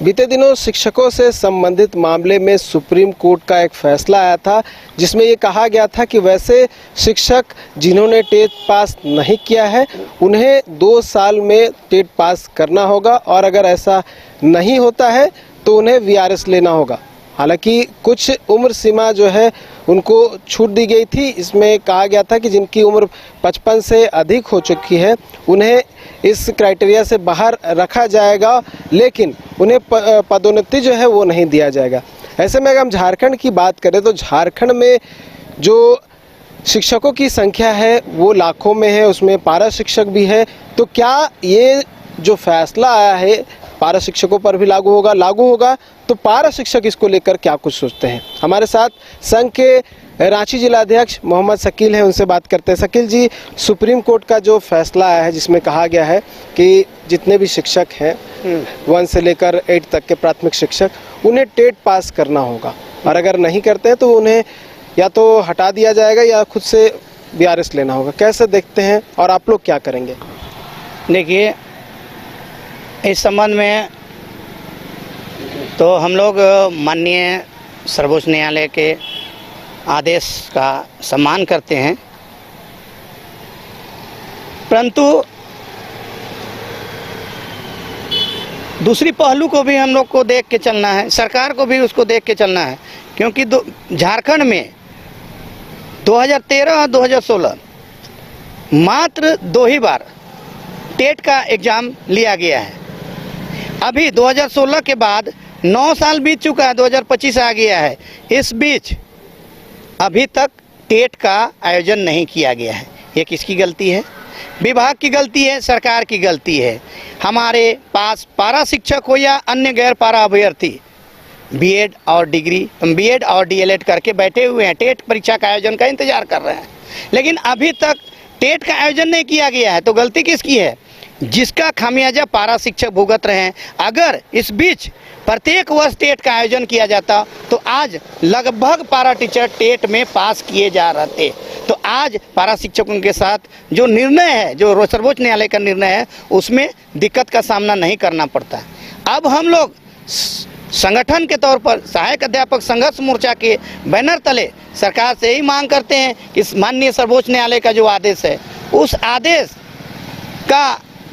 बीते दिनों शिक्षकों से संबंधित मामले में सुप्रीम कोर्ट का एक फैसला आया था जिसमें ये कहा गया था कि वैसे शिक्षक जिन्होंने टेट पास नहीं किया है उन्हें 2 साल में टेट पास करना होगा और अगर ऐसा नहीं होता है तो उन्हें वीआरएस लेना होगा। हालांकि कुछ उम्र सीमा जो है उनको छूट दी गई थी। इसमें कहा गया था कि जिनकी उम्र 55 से अधिक हो चुकी है उन्हें इस क्राइटेरिया से बाहर रखा जाएगा, लेकिन उन्हें पदोन्नति जो है वो नहीं दिया जाएगा। ऐसे में अगर हम झारखंड की बात करें तो झारखंड में जो शिक्षकों की संख्या है वो लाखों में है, उसमें पारा शिक्षक भी है। तो क्या ये जो फैसला आया है पारा शिक्षकों पर भी लागू होगा तो पारा शिक्षक इसको लेकर क्या कुछ सोचते हैं? हमारे साथ संघ के रांची जिला अध्यक्ष मोहम्मद शकील हैं, उनसे बात करते हैं। शकील जी, सुप्रीम कोर्ट का जो फैसला आया है जिसमें कहा गया है कि जितने भी शिक्षक हैं 1 से लेकर 8 तक के प्राथमिक शिक्षक उन्हें टेट पास करना होगा और अगर नहीं करते हैं तो उन्हें या तो हटा दिया जाएगा या खुद से वीआरएस लेना होगा। कैसे देखते हैं और आप लोग क्या करेंगे? देखिए, इस संबंध में तो हम लोग माननीय सर्वोच्च न्यायालय के आदेश का सम्मान करते हैं, परंतु दूसरी पहलू को भी हम लोग को देख के चलना है, सरकार को भी उसको देख के चलना है, क्योंकि झारखंड में 2013 और 2016 मात्र 2 ही बार टेट का एग्ज़ाम लिया गया है। अभी 2016 के बाद 9 साल बीत चुका है, 2025 आ गया है। इस बीच अभी तक टेट का आयोजन नहीं किया गया है। ये किसकी गलती है? विभाग की गलती है, सरकार की गलती है। हमारे पास पारा शिक्षक हो या अन्य गैर पारा अभ्यर्थी बीएड और डीएलएड करके बैठे हुए हैं, टेट परीक्षा का आयोजन का इंतजार कर रहे हैं, लेकिन अभी तक टेट का आयोजन नहीं किया गया है। तो गलती किसकी है? जिसका खामियाजा पारा शिक्षक भुगत रहे हैं। अगर इस बीच प्रत्येक वर्ष टेट का आयोजन किया जाता तो आज लगभग पारा टीचर टेट में पास किए जा रहे थे। तो आज पारा शिक्षकों के साथ जो निर्णय है, जो सर्वोच्च न्यायालय का निर्णय है, उसमें दिक्कत का सामना नहीं करना पड़ता। अब हम लोग संगठन के तौर पर सहायक अध्यापक संघर्ष मोर्चा के बैनर तले सरकार से यही मांग करते हैं कि माननीय सर्वोच्च न्यायालय का जो आदेश है उस आदेश का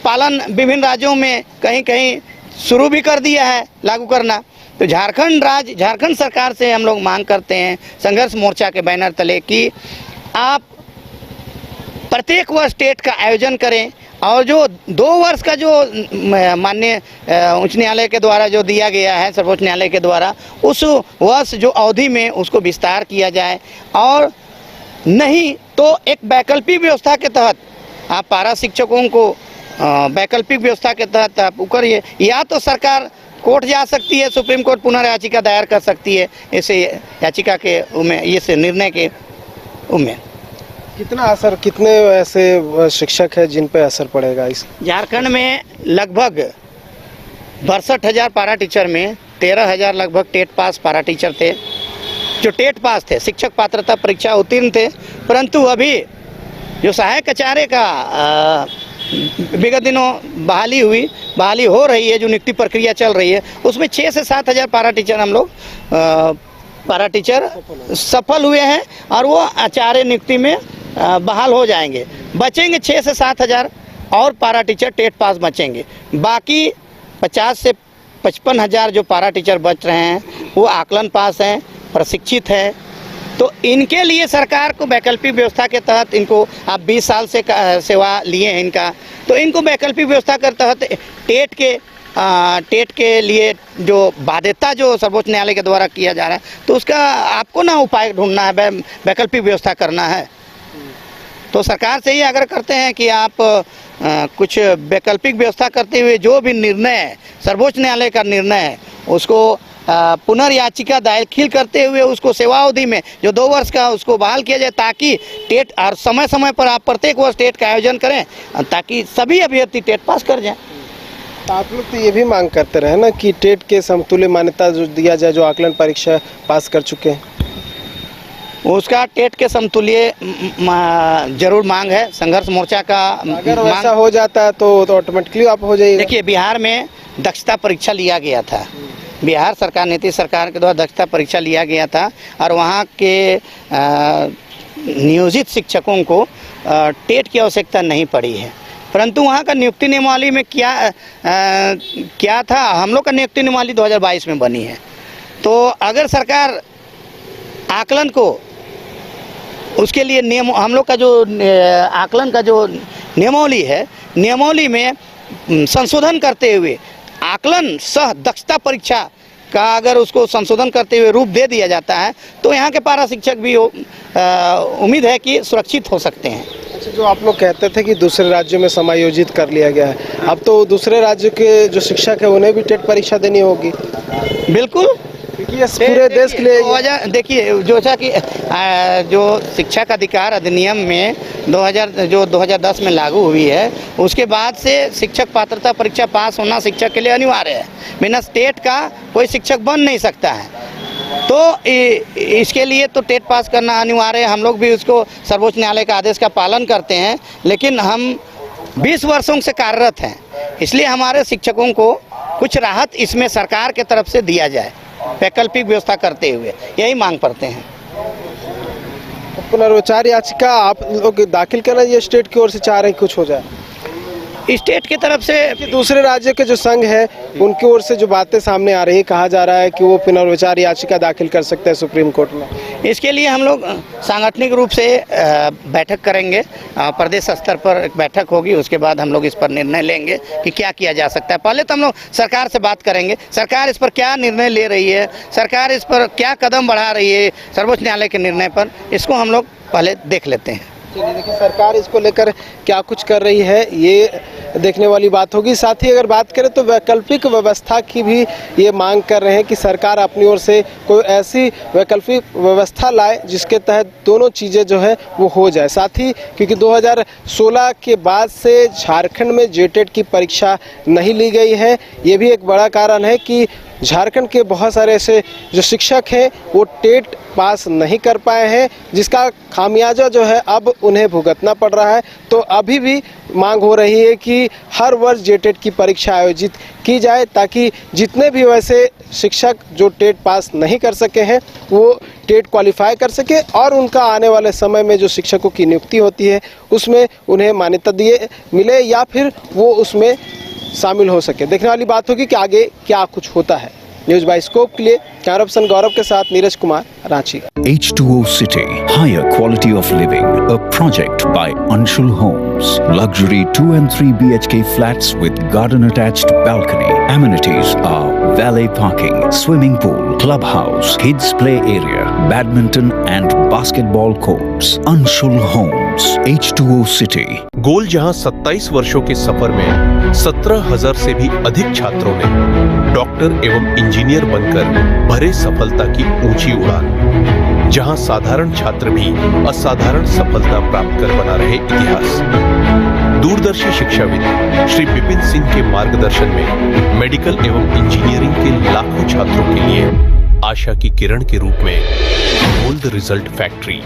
पालन विभिन्न राज्यों में कहीं कहीं शुरू भी कर दिया है लागू करना। तो झारखंड सरकार से हम लोग मांग करते हैं संघर्ष मोर्चा के बैनर तले कि आप प्रत्येक वर्ष टेट का आयोजन करें और जो 2 वर्ष का जो माननीय उच्च न्यायालय के द्वारा जो दिया गया है, सर्वोच्च न्यायालय के द्वारा, उस वर्ष जो अवधि में उसको विस्तार किया जाए और नहीं तो एक वैकल्पिक व्यवस्था के तहत आप पारा शिक्षकों को वैकल्पिक व्यवस्था के तहत आप करिए, या तो सरकार कोर्ट जा सकती है, सुप्रीम कोर्ट पुनर्याचिका दायर कर सकती है इसे याचिका के इस निर्णय के उम्मीद। कितना असर, कितने ऐसे शिक्षक हैं जिन पे असर पड़ेगा? इस झारखंड में लगभग 62,000 पारा टीचर में 13,000 लगभग टेट पास पारा टीचर थे, जो टेट पास थे, शिक्षक पात्रता परीक्षा उत्तीर्ण थे। परंतु अभी जो सहायक आचार्य का विगत दिनों बहाली हो रही है, जो नियुक्ति प्रक्रिया चल रही है, उसमें 6 से 7 हज़ार पारा टीचर हम लोग पारा टीचर सफल हुए हैं और वो आचार्य नियुक्ति में बहाल हो जाएंगे। बचेंगे 6 से 7 हज़ार और पारा टीचर टेट पास बचेंगे। बाकी 50 से 55 हज़ार जो पारा टीचर बच रहे हैं वो आकलन पास हैं, प्रशिक्षित हैं। तो इनके लिए सरकार को वैकल्पिक व्यवस्था के तहत, इनको आप 20 साल से सेवा लिए हैं इनका, तो इनको वैकल्पिक व्यवस्था के तहत टेट के लिए जो बाध्यता जो सर्वोच्च न्यायालय के द्वारा किया जा रहा है, तो उसका आपको ना उपाय ढूंढना है, वैकल्पिक व्यवस्था करना है। तो सरकार से ही आग्रह करते हैं कि आप कुछ वैकल्पिक व्यवस्था करते हुए जो भी निर्णय है, सर्वोच्च न्यायालय का निर्णय है, उसको पुनर्याचिका दाखिल करते हुए उसको सेवावधि में जो 2 वर्ष का उसको बहाल किया जाए, ताकि टेट और समय समय पर आप प्रत्येक वर्ष टेट का आयोजन करें ताकि सभी अभ्यर्थी टेट पास कर जाएं। आप लोग तो ये भी मांग करते रहे ना कि टेट के समतुल्य मान्यता जो दिया जाए, जो आकलन परीक्षा पास कर चुके हैं, उसका टेट के समतुल्य जरूर मांग है संघर्ष मोर्चा का। अगर वैसा हो जाता है तो ऑटोमेटिकली आप हो जाइए। देखिए, बिहार में दक्षता परीक्षा लिया गया था। बिहार सरकार, नीतीश सरकार के द्वारा दक्षता परीक्षा लिया गया था और वहाँ के नियोजित शिक्षकों को टेट की आवश्यकता नहीं पड़ी है। परंतु वहाँ का नियुक्ति नियमावली में क्या था, हम लोग का नियुक्ति नियमावली 2022 में बनी है। तो अगर सरकार आकलन को, उसके लिए नियम, हम लोग का जो आकलन का जो नियमावली है, नियमावली में संशोधन करते हुए आकलन सह दक्षता परीक्षा का अगर उसको संशोधन करते हुए रूप दे दिया जाता है तो यहाँ के पारा शिक्षक भी उम्मीद है कि सुरक्षित हो सकते हैं। अच्छा, जो आप लोग कहते थे कि दूसरे राज्यों में समायोजित कर लिया गया है, अब तो दूसरे राज्य के जो शिक्षक है उन्हें भी टेट परीक्षा देनी होगी। बिल्कुल, क्योंकि ये पूरे देश के लिए देखिए जो शिक्षा का अधिकार अधिनियम में 2010 में लागू हुई है, उसके बाद से शिक्षक पात्रता परीक्षा पास होना शिक्षक के लिए अनिवार्य है। बिना टेट का कोई शिक्षक बन नहीं सकता है। तो इसके लिए तो टेट पास करना अनिवार्य है। हम लोग भी उसको सर्वोच्च न्यायालय का आदेश का पालन करते हैं, लेकिन हम 20 वर्षों से कार्यरत हैं, इसलिए हमारे शिक्षकों को कुछ राहत इसमें सरकार के तरफ से दिया जाए, वैकल्पिक व्यवस्था करते हुए, यही मांग करते हैं। पुनर्विचार याचिका आप लोग दाखिल करना, ये स्टेट की ओर से चाह रहे हैं कुछ हो जाए? स्टेट की तरफ से दूसरे राज्य के जो संघ है उनकी ओर से जो बातें सामने आ रही है, कहा जा रहा है कि वो पुनर्विचार याचिका दाखिल कर सकते हैं सुप्रीम कोर्ट में। इसके लिए हम लोग सांगठनिक रूप से बैठक करेंगे, प्रदेश स्तर पर एक बैठक होगी, उसके बाद हम लोग इस पर निर्णय लेंगे कि क्या किया जा सकता है। पहले तो हम लोग सरकार से बात करेंगे, सरकार इस पर क्या निर्णय ले रही है, सरकार इस पर क्या कदम बढ़ा रही है सर्वोच्च न्यायालय के निर्णय पर, इसको हम लोग पहले देख लेते हैं। चलिए, देखिए सरकार इसको लेकर क्या कुछ कर रही है ये देखने वाली बात होगी। साथ ही अगर बात करें तो वैकल्पिक व्यवस्था की भी ये मांग कर रहे हैं कि सरकार अपनी ओर से कोई ऐसी वैकल्पिक व्यवस्था लाए जिसके तहत दोनों चीज़ें जो है वो हो जाए। साथ ही क्योंकि 2016 के बाद से झारखंड में जेटेट की परीक्षा नहीं ली गई है, ये भी एक बड़ा कारण है कि झारखंड के बहुत सारे ऐसे जो शिक्षक हैं वो टेट पास नहीं कर पाए हैं, जिसका खामियाजा जो है अब उन्हें भुगतना पड़ रहा है। तो अभी भी मांग हो रही है कि हर वर्ष जेटेट की परीक्षा आयोजित की जाए ताकि जितने भी वैसे शिक्षक जो टेट पास नहीं कर सके हैं वो टेट क्वालिफाई कर सके और उनका आने वाले समय में जो शिक्षकों की नियुक्ति होती है उसमें उन्हें मान्यता मिले या फिर वो उसमें शामिल हो सके। देखने वाली बात होगी कि आगे क्या कुछ होता है। न्यूज़ बाय स्कोप के लिए कैमरा पर्सन गौरव के साथ Neeraj Kumar, Ranchi. H2O City, higher quality of living, a project by Anshul Homes. Luxury 2 and 3 BHK flats with garden attached balcony. Amenities are valet parking, swimming pool, clubhouse, kids play area, badminton and basketball courts. Anshul Homes, H2O City. गोल जहां 27 वर्षों के सफर में 17,000 से भी अधिक छात्रों ने doctor एवं इंजीनियर बनकर भरे सफलता की ऊंची उड़ान, जहां साधारण छात्र भी असाधारण सफलता प्राप्त कर बना रहे इतिहास। दूरदर्शी शिक्षाविद श्री विपिन सिंह के मार्गदर्शन में मेडिकल एवं इंजीनियरिंग के लाखों छात्रों के लिए आशा की किरण के रूप में गोल्ड रिजल्ट फैक्ट्री